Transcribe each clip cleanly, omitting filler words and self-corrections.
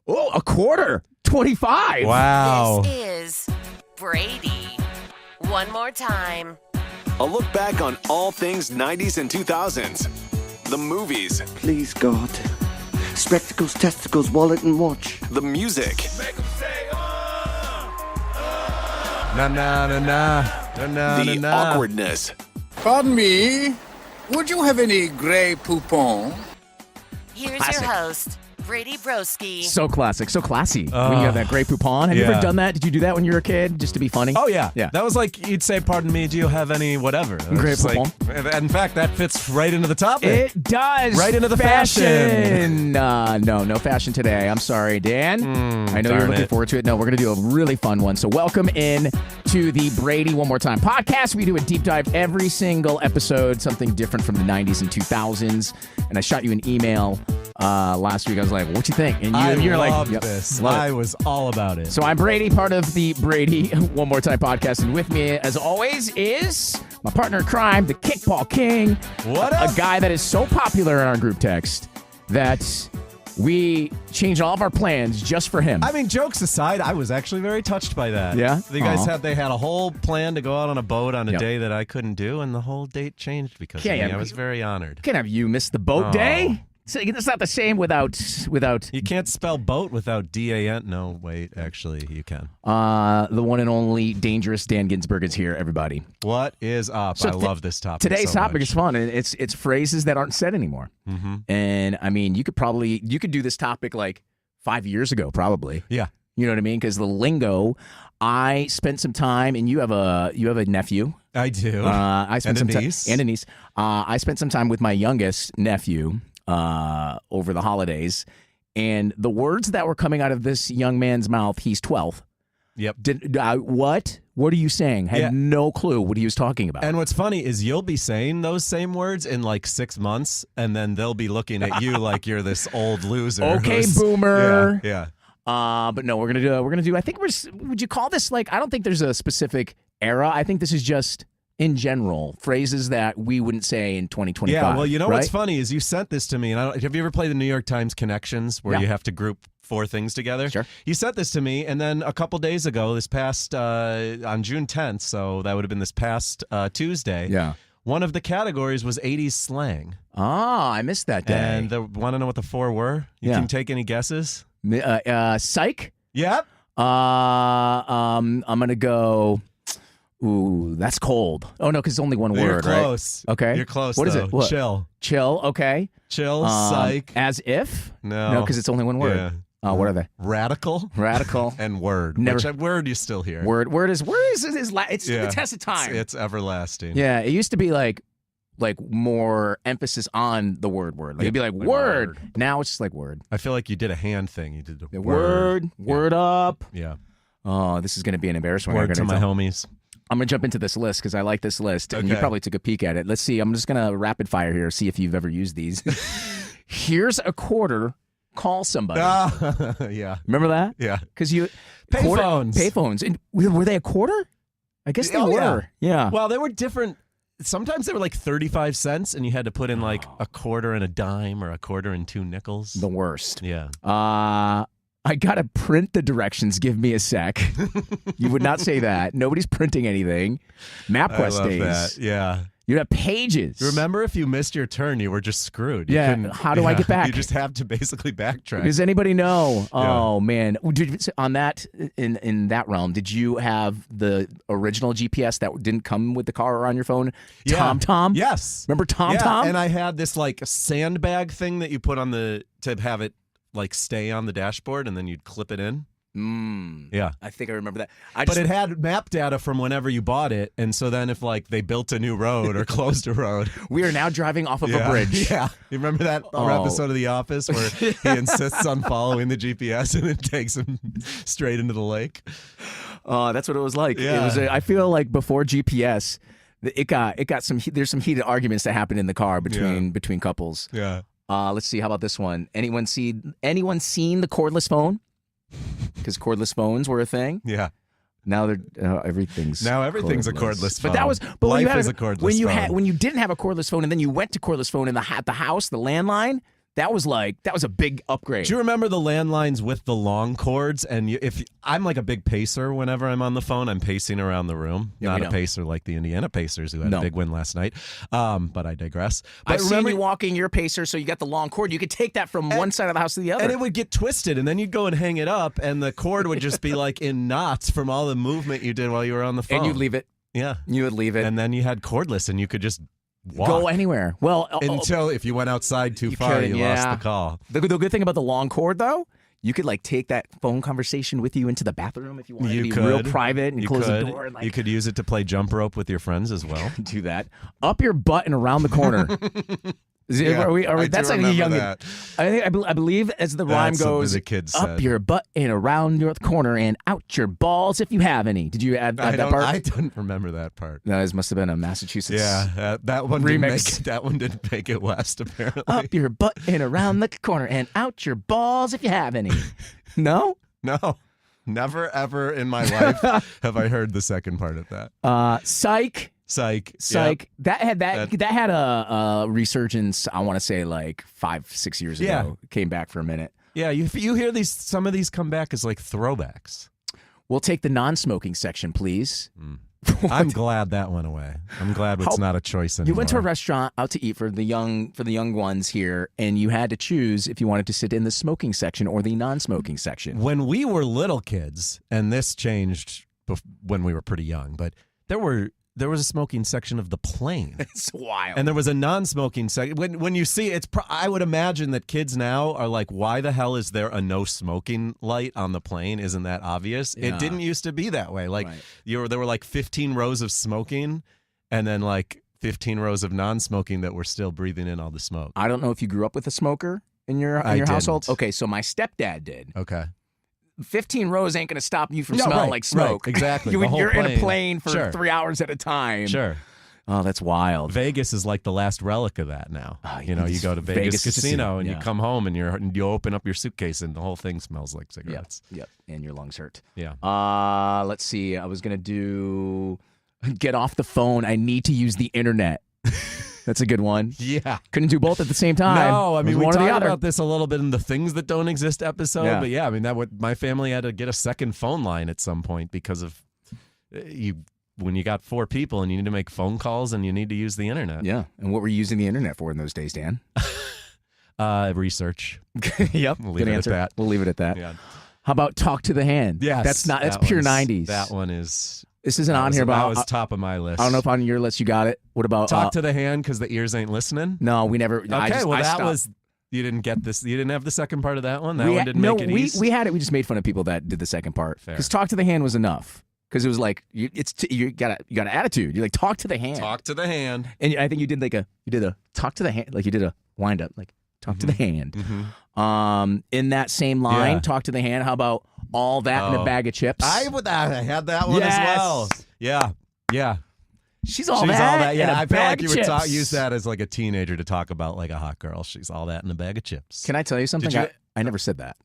Oh, a quarter. 25. Wow. This is Brady. One more time. A look back on all things 90s and 2000s. The movies, Please, God. Spectacles, testicles, wallet, and watch. the music, Na na na na na na the na. awkwardness, Pardon me, would you have any Grey Poupon? Here's Classic. your host, Brady Broski. So classic, so classy. When you have that Grey Poupon. Have you yeah. ever done that? Did you do that when you were a kid, just to be funny? Oh, yeah. Yeah. That was like, you'd say, pardon me, do you have any whatever? It was Grey just like- Poupon. in fact, that fits right into the topic. It does. Right into the fashion. No fashion today. I'm sorry, Dan. I know you're darn looking it. forward to it. No, we're going to do a really fun one. So welcome in to the Brady One More Time podcast. We do a deep dive every single episode, something different from the 90s and 2000s. And I shot you an email last week. I was like, what you think? And you're loved like, yep, this. love it. I was all about it. So I'm Brady, part of the Brady One More Time podcast. And with me, as always, is my partner in crime, the Kickball King. What up? A guy that is so popular in our group text that we changed all of our plans just for him. I mean, jokes aside, I was actually very touched by that. Yeah? You guys Aw. had a whole plan to go out on a boat on a Yep. day that I couldn't do, and the whole date changed because Yeah, of me. yeah. I was very honored. Can't have you miss the boat Oh. day. So it's not the same without You can't spell boat without D-A-N. No, wait, actually, you can. the one and only dangerous Dan Ginsburg is here, everybody. What is up? So I love this topic. Today's so topic much. is fun, and it's phrases that aren't said anymore. Mm-hmm. And I mean, you could do this topic like 5 years ago, probably. Yeah. You know what I mean? Because the lingo. I spent some time, and you have a nephew. I do. I spent And a some niece. and a niece. I spent some time with my youngest nephew over the holidays, and the words that were coming out of this young man's mouth. He's 12. Yep. What? What are you saying? Had Yeah. no clue what he was talking about. And what's funny is you'll be saying those same words in like 6 months, and then they'll be looking at you like you're this old loser. Okay, who's- boomer. Yeah. But no, we're gonna do. I think would you call this like? I don't think there's a specific era. I think this is just in general phrases that we wouldn't say in 2025. Yeah. Well, you know what's right? funny is you sent this to me, and have you ever played the New York Times Connections where Yeah. you have to group 4 things together? Sure. You sent this to me, and then a couple days ago, this past on June 10th, so that would have been this past Tuesday. Yeah. One of the categories was 80s slang, Ah, I missed that day. and want to know what the 4 were? You Yeah. can take any guesses. Psych. Yep. I'm gonna go. Ooh, that's cold. Oh no, because it's only one You're word, right? close. Okay. You're close. What is though. it? What? Chill. Chill. Okay. Chill. Psych. As if. No. because it's only one word. Yeah. What are they? Radical. Radical. And word. Never- Which word you still hear? Word is it's Yeah. the test of time. It's everlasting. Yeah, it used to be like more emphasis on the word. Like it'd be like Like word. word. Now it's just like word. I feel like you did a hand thing. You did the The word up. Yeah. Oh, this is going to be an embarrassment. Word to my homies. I'm going to jump into this list because I like this list, and you Okay. probably took a peek at it. Let's see. I'm just going to rapid fire here, see if you've ever used these. Here's a quarter. Call somebody. Yeah. Remember that? Yeah. Because you Payphones. Payphones. And were they a quarter? I guess they Oh, were. Yeah. Well, they were different. Sometimes they were like 35 cents, and you had to put in like a quarter and a dime or a quarter and 2 nickels. The worst. Yeah. I gotta print the directions. Give me a sec. You would not say that. Nobody's printing anything. MapQuest I love days. that. Yeah. You have pages. Remember, if you missed your turn, you were just screwed. You Yeah, couldn't- how do I get back? You just have to basically backtrack. Does anybody know? Yeah. Oh man! On that in that realm, did you have the original GPS that didn't come with the car or on your phone? Yeah. TomTom. Yes. Remember TomTom? Yeah, and I had this like sandbag thing that you put on to have it like stay on the dashboard, and then you'd clip it in. Yeah. I think I remember that. But it had map data from whenever you bought it, and so then if like they built a new road or closed a road, we are now driving off of yeah, a bridge. Yeah, you remember that episode of The Office where he insists on following the GPS and it takes him straight into the lake? That's what it was like. Yeah. It was. I feel like before GPS, it got some. There's some heated arguments that happened in the car between couples. Yeah. Let's see. How about this one? Anyone seen the cordless phone? Because cordless phones were a thing. Yeah. Now everything's a cordless phone. But that was when Life you had is a cordless when you phone. when you didn't have a cordless phone and then you went to cordless phone in the house, the landline. That was a big upgrade. Do you remember the landlines with the long cords? And if I'm like a big pacer, whenever I'm on the phone, I'm pacing around the room. Yeah, Not we a know. pacer like the Indiana Pacers, who had a big win last night. But I digress. But I've seen you walking your pacer, so you got the long cord. You could take that from one side of the house to the other. And it would get twisted, and then you'd go and hang it up, and the cord would just be like in knots from all the movement you did while you were on the phone. And you'd leave it. Yeah. You would leave it. And then you had cordless, and you could just walk. Go anywhere. Well, Until if you went outside too far, couldn't, you lost the call. The good thing about the long cord, though, you could like take that phone conversation with you into the bathroom if you wanted to be real private and you close could. the door. And, like, You could use it to play jump rope with your friends as well. do that. Up your butt and around the corner. Yeah, are we, I that's do like a young. remember that. I believe as the rhyme That's something goes, the kids up said. your butt and around your corner and out your balls if you have any. Did you add that part? I don't remember that part. No, this must have been a Massachusetts. Yeah, that one remix. that one didn't make it west, apparently. Up your butt and around the corner and out your balls if you have any. No? No, never ever in my life have I heard the second part of that. Psych. Psych. Psych. Yep. That had a resurgence. I want to say like 5-6 years ago. Yeah. Came back for a minute. Yeah, you hear some of these come back as like throwbacks. We'll take the non-smoking section, please. I'm glad that went away. I'm glad it's not a choice anymore. You went to a restaurant out to eat for the young ones here, and you had to choose if you wanted to sit in the smoking section or the non-smoking section. When we were little kids, and this changed when we were pretty young, but there was a smoking section of the plane. It's wild. And there was a non-smoking section. When you see it, I would imagine that kids now are like, why the hell is there a no smoking light on the plane? Isn't that obvious? Yeah. It didn't used to be that way. Like Right. there were like 15 rows of smoking and then like 15 rows of non-smoking that were still breathing in all the smoke. I don't know if you grew up with a smoker in your I household. didn't. Okay, so my stepdad did. Okay. 15 rows ain't going to stop you from Yeah, smelling right, like smoke. right, exactly. You're The whole in a plane. plane for Sure. 3 hours at a time. Sure. Oh, that's wild. Vegas is like the last relic of that now. You it's go to Vegas Vegas Casino and yeah. you come home and you open up your suitcase and the whole thing smells like cigarettes. Yep. And your lungs hurt. Yeah. Let's see. I was going to do get off the phone. I need to use the internet. That's a good one. Yeah. Couldn't do both at the same time. No, I It mean, was we one or the talked other. about this a little bit in the Things That Don't Exist episode, Yeah. but yeah, I mean, my family had to get a second phone line at some point because of when you got 4 people and you need to make phone calls and you need to use the internet. Yeah. And what were you using the internet for in those days, Dan? Research. Yep. We'll leave Good it at answer. that. We'll leave it at that. Yeah. How about talk to the hand? Yes. That's pure 90s. That one is. This isn't that on was- here, but that was top of my list. I don't know if on your list you got it. What about Talk to the hand because the ears ain't listening. No, we never. Okay, I that stopped. was. You didn't get this. You didn't have the second part of that one. That We one didn't no, make it we easy. we had it. We just made fun of people that did the second part Fair. because talk to the hand was enough because it was like you got an attitude. You're like talk to the hand. Talk to the hand. And I think you did a talk to the hand, like you did a wind up, like talk to the hand. In that same line, Yeah. talk to the hand. How about all that in a Oh. bag of chips? I had that one Yes. as well. Yeah. She's all She's that. all that. in Yeah, a I feel bag like you of would chips. use that as like a teenager to talk about like a hot girl. She's all that in a bag of chips. Can I tell you something? Did you- I never said that.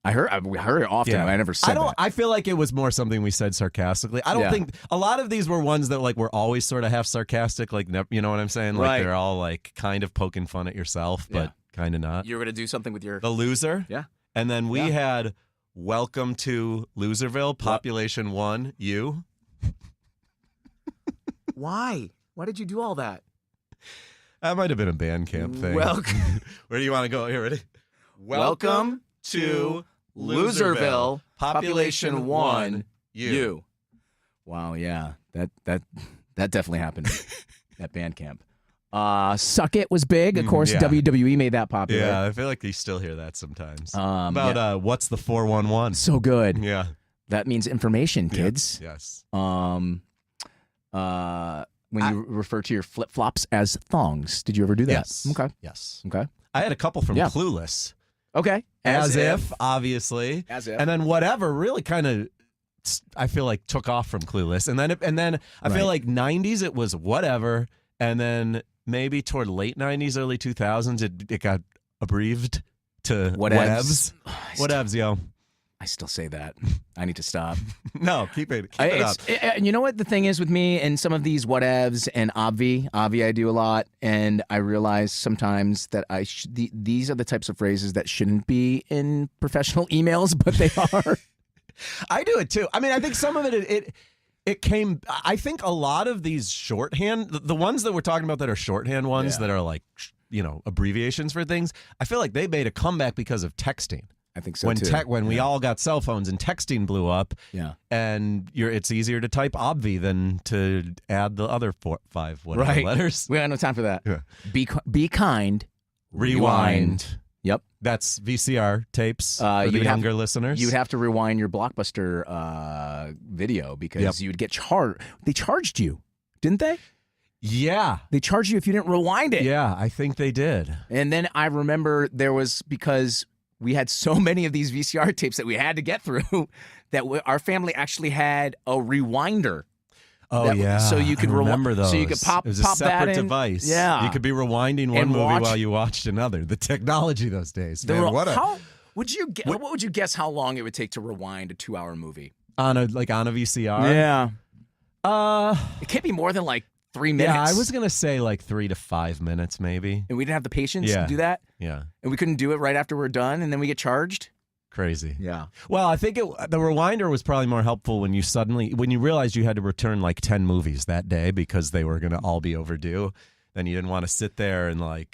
I heard it often. Yeah. But I never said that. I feel like it was more something we said sarcastically. I don't Yeah. think a lot of these were ones that like were always sort of half sarcastic. Like, you know what I'm saying? Like Right. they're all like kind of poking fun at yourself, but Yeah. kind of not. You were gonna do something with your The loser. yeah. And then we Yeah. had Welcome to Loserville, population 1, you. Why? Why did you do all that? That might have been a band camp thing. Welcome. Where do you want to go? Here, ready? Welcome to Loserville, population 1, you. Wow, yeah. That definitely happened. That band camp. Suck It was big. Of course, yeah. WWE made that popular. Yeah, I feel like you still hear that sometimes. Yeah. About what's the 411? So good. Yeah. That means information, kids. Yes. When you refer to your flip-flops as thongs. Did you ever do that? Yes. Okay. Yes. Okay. I had a couple from Yeah. Clueless. Okay. As if, obviously. As if. And then whatever really kind of, I feel like, took off from Clueless. And then I feel like 90s it was whatever. And then maybe toward late 90s, early 2000s, it got abbreviated to Whatevs. whatevs. Whatevs, yo. I still say that. I need to stop. No, keep it up. And you know what the thing is with me and some of these whatevs and obvi I do a lot, and I realize sometimes that these are the types of phrases that shouldn't be in professional emails, but they are. I do it too. I mean, I think some of it came. I think a lot of these shorthand, the ones that we're talking about that are shorthand ones that are like, abbreviations for things. I feel like they made a comeback because of texting. I think so too. When we all got cell phones and texting blew up, and it's easier to type obvi than to add the other 5 letters. We got no time for that. Yeah. Be kind. Rewind. Yep. That's VCR tapes for the younger listeners. You would have to rewind your Blockbuster video because you would get charged. They charged you, didn't they? Yeah. They charged you if you didn't rewind it. Yeah, I think they did. And then I remember because we had so many of these VCR tapes that we had to get through that our family actually had a rewinder. Oh, yeah. So you could remember those. So you could pop it was pop a separate that in. device. Yeah. You could be rewinding one movie while you watched another. The technology those days. Man, what would you guess how long it would take to rewind a 2-hour movie? On a VCR? Yeah. It can't be more than like 3 minutes. Yeah, I was going to say like 3 to 5 minutes maybe. And we didn't have the patience to do that? Yeah. And we couldn't do it right after we're done and then we get charged? Crazy. Yeah. Well, I think the rewinder was probably more helpful when you realized you had to return like 10 movies that day because they were going to all be overdue. Then you didn't want to sit there and the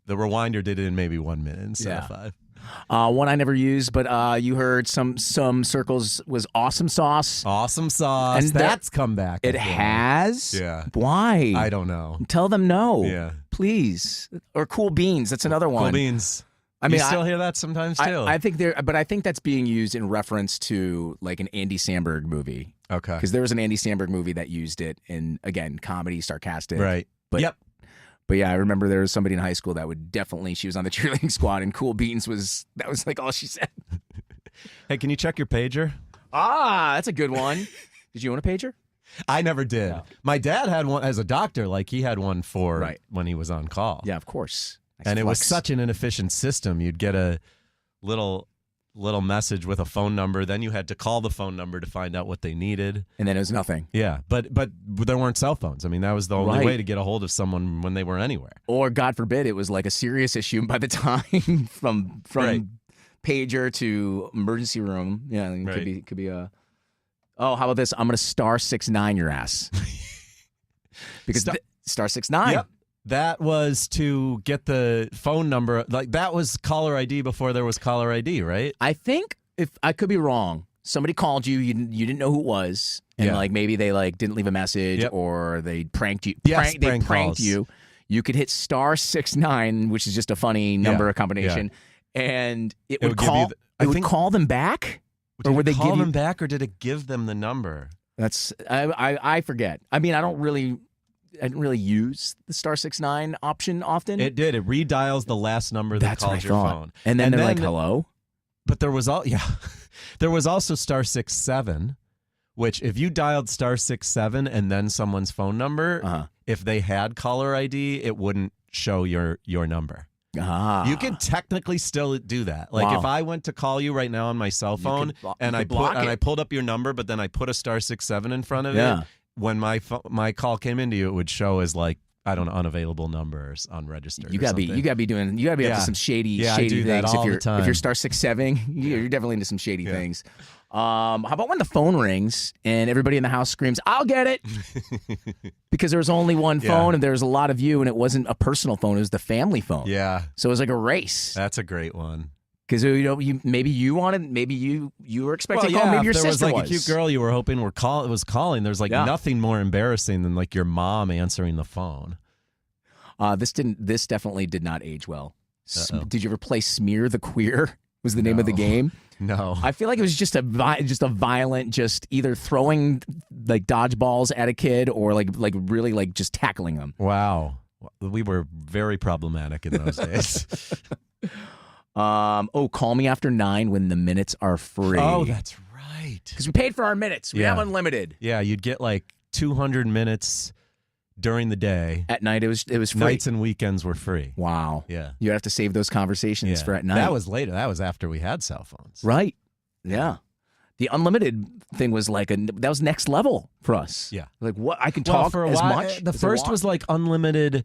rewinder did it in maybe 1 minute instead of 5. One I never used, but you heard some circles was Awesome Sauce. Awesome Sauce. And that's come back. It has? Yeah. Why? I don't know. Tell them no. Yeah. Please. Or Cool Beans. That's another one. Cool Beans. I mean, you still hear that sometimes too. I think that's being used in reference to like an Andy Samberg movie. Okay. Because there was an Andy Samberg movie that used it in, again, comedy, sarcastic. Right. But yeah, I remember there was somebody in high school that would definitely, she was on the cheerleading squad and Cool Beans was like all she said. Hey, can you check your pager? That's a good one. Did you own a pager? I never did. No. My dad had one as a doctor. Like he had one for when he was on call. Yeah, of course. And it was such an inefficient system. You'd get a little message with a phone number. Then you had to call the phone number to find out what they needed. And then it was nothing. Yeah, but there weren't cell phones. I mean, that was the only way to get a hold of someone when they were anywhere. Or God forbid, it was like a serious issue by the time from pager to emergency room. Yeah, it could be a. Oh, how about this? I'm going to *69 your ass. Because *69. Yep. That was to get the phone number. Like that was caller ID before there was caller ID, right? I think, if I could be wrong, somebody called you. You didn't know who it was, and like maybe they didn't leave a message or they pranked you. Yes, they pranked you. You could hit *69, which is just a funny number combination, and it would call. It would call them back. Or would they call them back, or did it give them the number? That's I forget. I mean, I didn't really use the *69 option often. It did. It redials the last number that calls your phone, and then they're like, "Hello." But there was there was also *67, which if you dialed *67 and then someone's phone number, if they had caller ID, it wouldn't show your number. You can technically still do that. Like if I went to call you right now on my cell phone and I pulled up your number, but then I put a *67 in front of it. When my call came into you, it would show as like, I don't know, unavailable numbers unregistered. You gotta be up to some shady I do things that all the time. If you're *67, you're definitely into some shady things. How about when the phone rings and everybody in the house screams, "I'll get it," because there was only one phone and there was a lot of you, and it wasn't a personal phone; it was the family phone. Yeah, so it was like a race. That's a great one. Because maybe you wanted, maybe you were expecting a call, maybe your sister was. There was like a cute girl you were hoping was calling. There's like nothing more embarrassing than like your mom answering the phone. This definitely did not age well. Did you ever play Smear the Queer? Was the name of the game? No. I feel like it was just a violent, just either throwing like dodgeballs at a kid or like really like just tackling them. Wow, we were very problematic in those days. Call me after 9 when the minutes are free. Oh, that's right. Because we paid for our minutes. We have unlimited. Yeah, you'd get like 200 minutes during the day. At night, it was free. Nights and weekends were free. Wow. Yeah. You have to save those conversations for at night. That was later. That was after we had cell phones. Right. Yeah. The unlimited thing was that was next level for us. Yeah. Like what I can talk for a as while, much. The as I first want. was like unlimited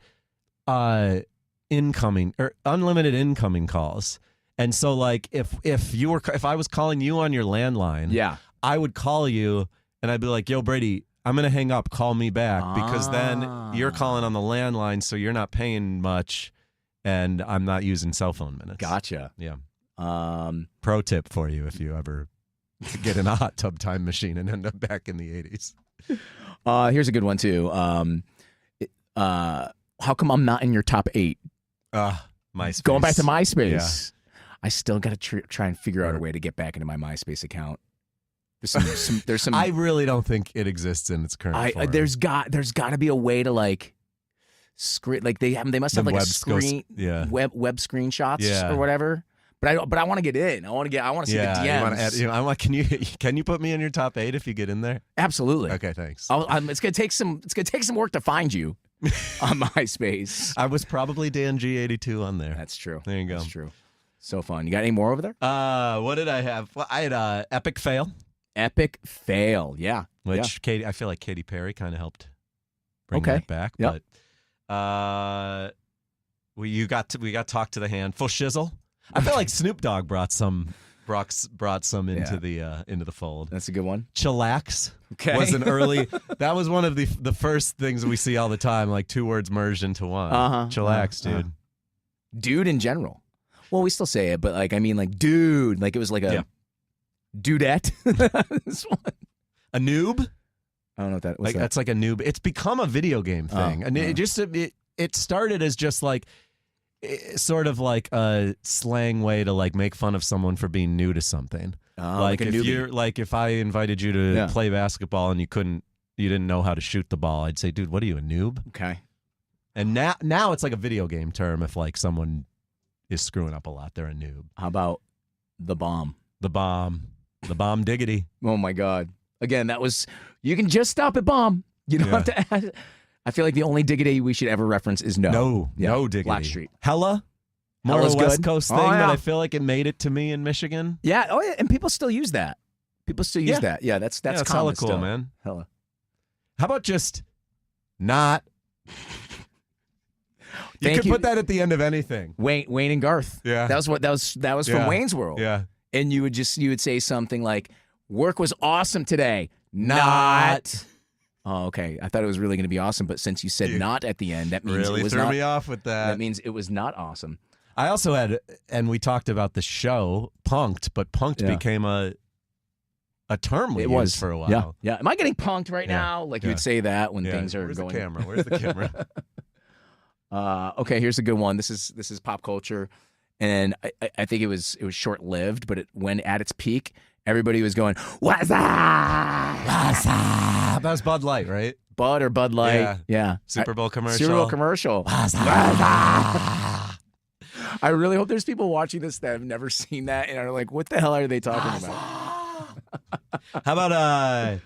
incoming calls. And so like if I was calling you on your landline, Yeah. I would call you and I'd be like, "Yo, Brady, I'm going to hang up. Call me back," because then you're calling on the landline, so you're not paying much, and I'm not using cell phone minutes. Gotcha. Yeah. Pro tip for you if you ever get in a hot tub time machine and end up back in the 80s. Here's a good one too. How come I'm not in your top 8? MySpace. Going back to MySpace. Yeah. I still got to try and figure out a way to get back into my MySpace account. There's some. I really don't think it exists in its current form. There's got to be a way to like screen like they must have like a screen web screenshots or whatever. But I want to get in. I want to see the DMs. Can you put me in your top 8 if you get in there? Absolutely. Okay, thanks. It's gonna take some work to find you on MySpace. I was probably Dan G82 on there. That's true. There you go. That's true. So fun. You got any more over there? What did I have? Well, I had Epic Fail. Epic Fail. Yeah. Which I feel like Katy Perry kind of helped bring Okay. that back. Yep. But we got Talk to the Hand. Full Shizzle. I feel like Snoop Dogg brought some into the fold. That's a good one. Chillax Okay. was an early. That was one of the first things we see all the time, like 2 words merged into one. Chillax, dude. Dude in general. Well, we still say it, but like I mean, like dude, like it was like a dudette. This one. A noob. I don't know what that was. Like that's like a noob. It's become a video game thing, and it started as just like sort of like a slang way to like make fun of someone for being new to something. Like a if newbie. you're like if I invited you to play basketball and you didn't know how to shoot the ball, I'd say, dude, what are you, a noob? Okay. And now it's like a video game term. If like someone is screwing up a lot, they're a noob. How about the bomb? The bomb diggity. Oh my God. Again, that was you can just stop at bomb. You don't have to add. I feel like the only diggity we should ever reference is no. No diggity. Blackstreet. Hella. More Hella's of a West good. Coast thing, but I feel like it made it to me in Michigan. Yeah. Oh, yeah. And people still use that. People still use that. Yeah. That's It's common hella cool, still. man. Hella. How about just not? You Thank could put that at the end of anything. Wayne and Garth. Yeah. That was from Wayne's World. Yeah. And you would say something like, "Work was awesome today." Not. Oh, okay. I thought it was really going to be awesome, but since you said "not" at the end, that means Really it was threw not. me off with that. That means it was not awesome. I also had, and we talked about the show Punked, but Punked became a term we used for a while. Yeah. Am I getting punked right now? Like you would say that when things are Where's going. the camera? Where's the camera? Okay, here's a good one. This is pop culture, and I think it was short lived, but when at its peak, everybody was going, "What's up? What's up?" That was Bud Light, right? Bud or Bud Light? Yeah. Super Bowl commercial. Super Bowl commercial. What's up? I really hope there's people watching this that have never seen that and are like, "What the hell are they talking about?" How about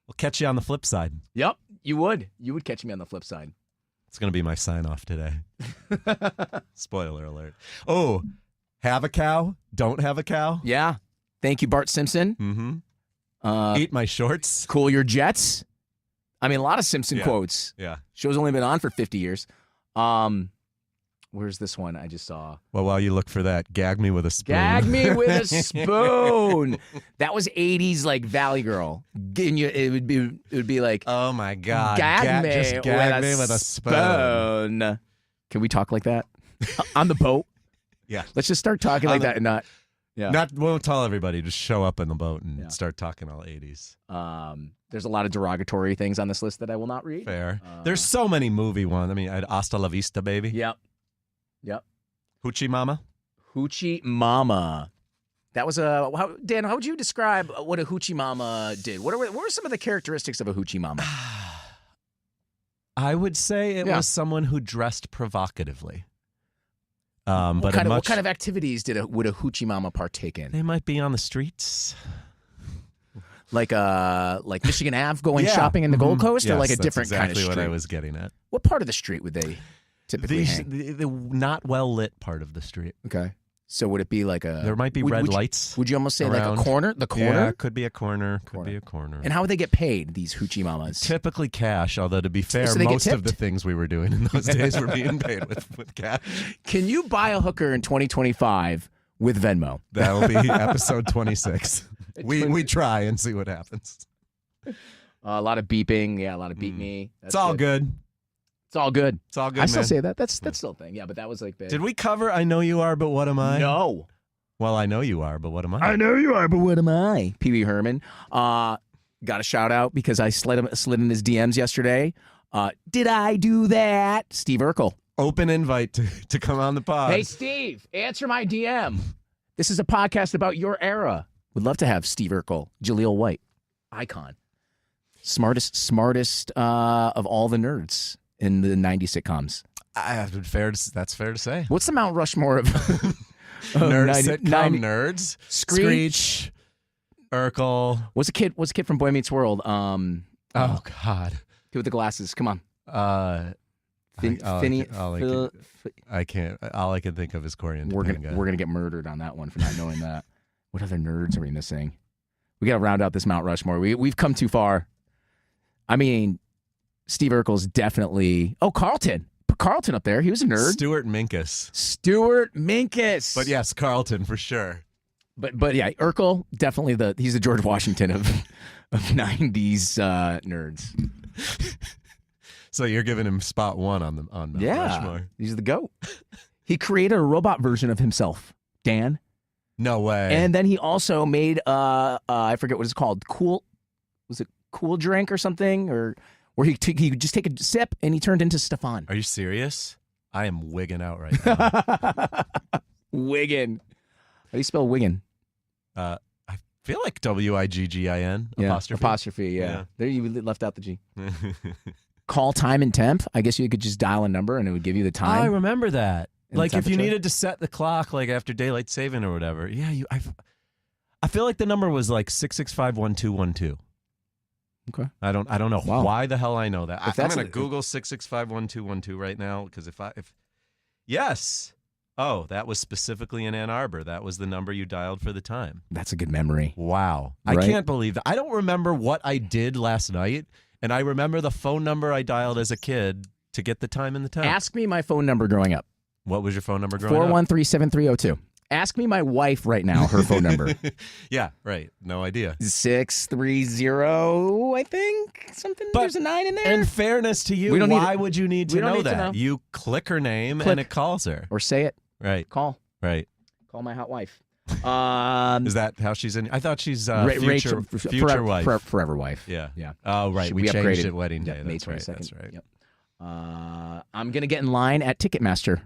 we'll catch you on the flip side? Yep, you would. You would catch me on the flip side. It's going to be my sign off today. Spoiler alert. Oh, have a cow, don't have a cow. Yeah. Thank you, Bart Simpson. Mm-hmm. Eat my shorts. Cool your jets. I mean, a lot of Simpson quotes. Yeah. Show's only been on for 50 years. Where's this one I just saw? Well, while you look for that, gag me with a spoon. Gag me with a spoon. That was 80s like Valley Girl. It would be like, oh my God. Gag me with a spoon. Can we talk like that? On the boat? Yeah. Let's just start talking like that and not. Yeah. Won't tell everybody. Just show up in the boat and start talking all 80s. There's a lot of derogatory things on this list that I will not read. Fair. There's so many movie ones. I mean, I had Hasta La Vista, baby. Yep. Hoochie Mama. Hoochie Mama. That was Dan, how would you describe what a Hoochie Mama did? What were some of the characteristics of a Hoochie Mama? I would say it was someone who dressed provocatively. What kind of activities would a Hoochie Mama partake in? They might be on the streets. Like Michigan Ave going shopping in the Gold Coast, or like a different kind of street? Exactly what I was getting at. What part of the street would they typically hang? The not well lit part of the street. Okay. So would it be like a? There might be red lights. Would you almost say around. like a corner? The corner? Yeah, could be a corner. Could be a corner. And how would they get paid, these hoochie mamas? Typically cash, although to be fair, So they get most of tipped? the things we were doing in those days were being paid with cash. Can you buy a hooker in 2025 with Venmo? That'll be episode 26. We try and see what happens. A lot of beeping. Yeah, a lot of beep me. That's It's all good. It's all good. It's all good, I still man. say that. That's still a thing. Yeah, but that was like the. Did we cover I Know You Are, But What Am I? No. Well, I know you are, but what am I? I know you are, but what am I? Pee Wee Herman. Got a shout out because I slid in his DMs yesterday. Did I do that? Steve Urkel. Open invite to come on the pod. Hey, Steve, answer my DM. This is a podcast about your era. Would love to have Steve Urkel, Jaleel White, icon, smartest of all the nerds in the 90s sitcoms. That's fair to say. What's the Mount Rushmore of Sitcom nerds? Screech, Urkel. What's a kid from Boy Meets World? Oh God. Kid with the glasses. Come on. I can't. All I can think of is Corey and We're Topanga. gonna get murdered on that one for not knowing that. What other nerds are we missing? We got to round out this Mount Rushmore. We've come too far. I mean, Steve Urkel's definitely. Oh, Carlton. Put Carlton up there. He was a nerd. Stuart Minkus. But yes, Carlton for sure. But yeah, Urkel definitely he's the George Washington of 90s nerds. So you're giving him spot one on Mount Rushmore. He's the GOAT. He created a robot version of himself, Dan. No way. And then he also made I forget what it's called. Cool drink or something, or where he would just take a sip and he turned into Stefan. Are you serious? I am wigging out right now. Wiggin. How do you spell Wiggin? I feel like Wiggin. Yeah, apostrophe. Yeah. There you left out the G. Call time and temp. I guess you could just dial a number and it would give you the time. I remember that. And Like if you temperature? needed to set the clock like after daylight saving or whatever. Yeah, I feel like the number was like 6651212. Okay. I don't know why the hell I know that. I'm that's going to Google 6651212 right now because yes. Oh, that was specifically in Ann Arbor. That was the number you dialed for the time. That's a good memory. Wow. Right? I can't believe that. I don't remember what I did last night, and I remember the phone number I dialed as a kid to get the time and the time. Ask me my phone number growing up. What was your phone number growing up? 413-7302. Ask me my wife right now, her phone number. Yeah, right. No idea. 630, I think. Something. But there's a 9 in there. In fairness to you, We don't need why it. would you need We to don't know need to that? know. You click her name Click. and it calls her. Or say it. Right. Call Right. my hot wife. Is that how she's in? I thought she's Rachel, future wife. Forever wife. Yeah. Yeah. Oh, right. We changed upgraded. it wedding day. Yep, May That's right. 22nd. That's right. Yep. I'm going to get in line at Ticketmaster.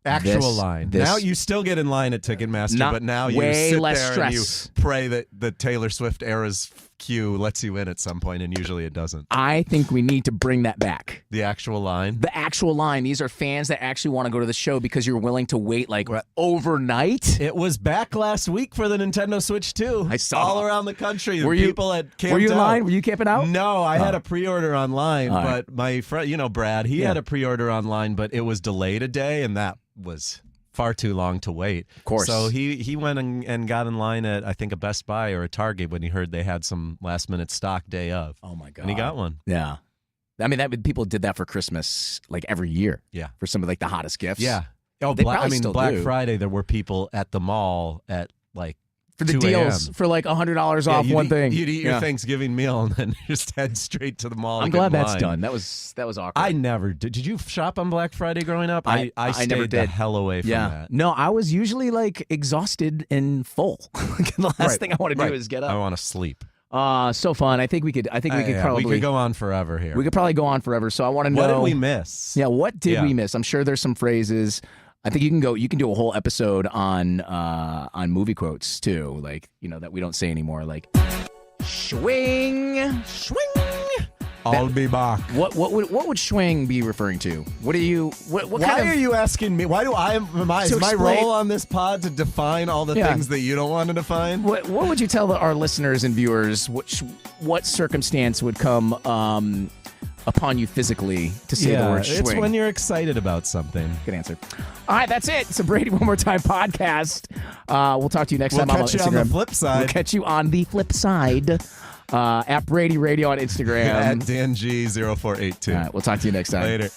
Actual line. Now you still get in line at Ticketmaster, but now you way sit less there stress. and you pray that the Taylor Swift era's queue lets you in at some point, and usually it doesn't. I think we need to bring that back. The actual line? The actual line. These are fans that actually want to go to the show because you're willing to wait like overnight. It was back last week for the Nintendo Switch 2. I saw. All around the country. Were you- people at camped Were you in out. line? Were you camping out? No, I had a pre-order online, All right. but my friend, Brad, he had a pre-order online, but it was delayed a day, and that was far too long to wait. Of course. So he went and got in line at, I think, a Best Buy or a Target when he heard they had some last-minute stock day of. Oh, my God. And he got one. Yeah. I mean, people did that for Christmas like every year. Yeah. For some of like the hottest gifts. Yeah. Oh, They probably still Black do. Friday, there were people at the mall at like For the 2 deals a.m. for like $100 off you'd one eat- thing. You'd eat your Yeah. Thanksgiving meal and then just head straight to the mall. I'm to get glad in that's line. done. That was awkward. I never did. Did you shop on Black Friday growing up? I stayed never the did. hell away from that. No, I was usually like exhausted and full. The last Right, thing I want to right. do is get I up. want to sleep. So fun. I think we could probably we could go on forever here. we could probably go on forever. So I want to know What did we miss? Yeah, what did Yeah. we miss? I'm sure there's some phrases. I think you can do a whole episode on movie quotes too, like, that we don't say anymore, like swing. I'll be back. What would swing be referring to? What Why kind are of you asking me? Why do is To my explain- role on this pod to define all the Yeah. things that you don't want to define? what would you tell our listeners and viewers what circumstance would come upon you physically to say the word swing. It's when you're excited about something. Good answer. All right, that's it. It's a Brady One More Time podcast. We'll talk to you next time on Catch you Instagram. on the flip side. We'll catch you on the flip side. At Brady Radio on Instagram. At DanG0482. All right, we'll talk to you next time. Later.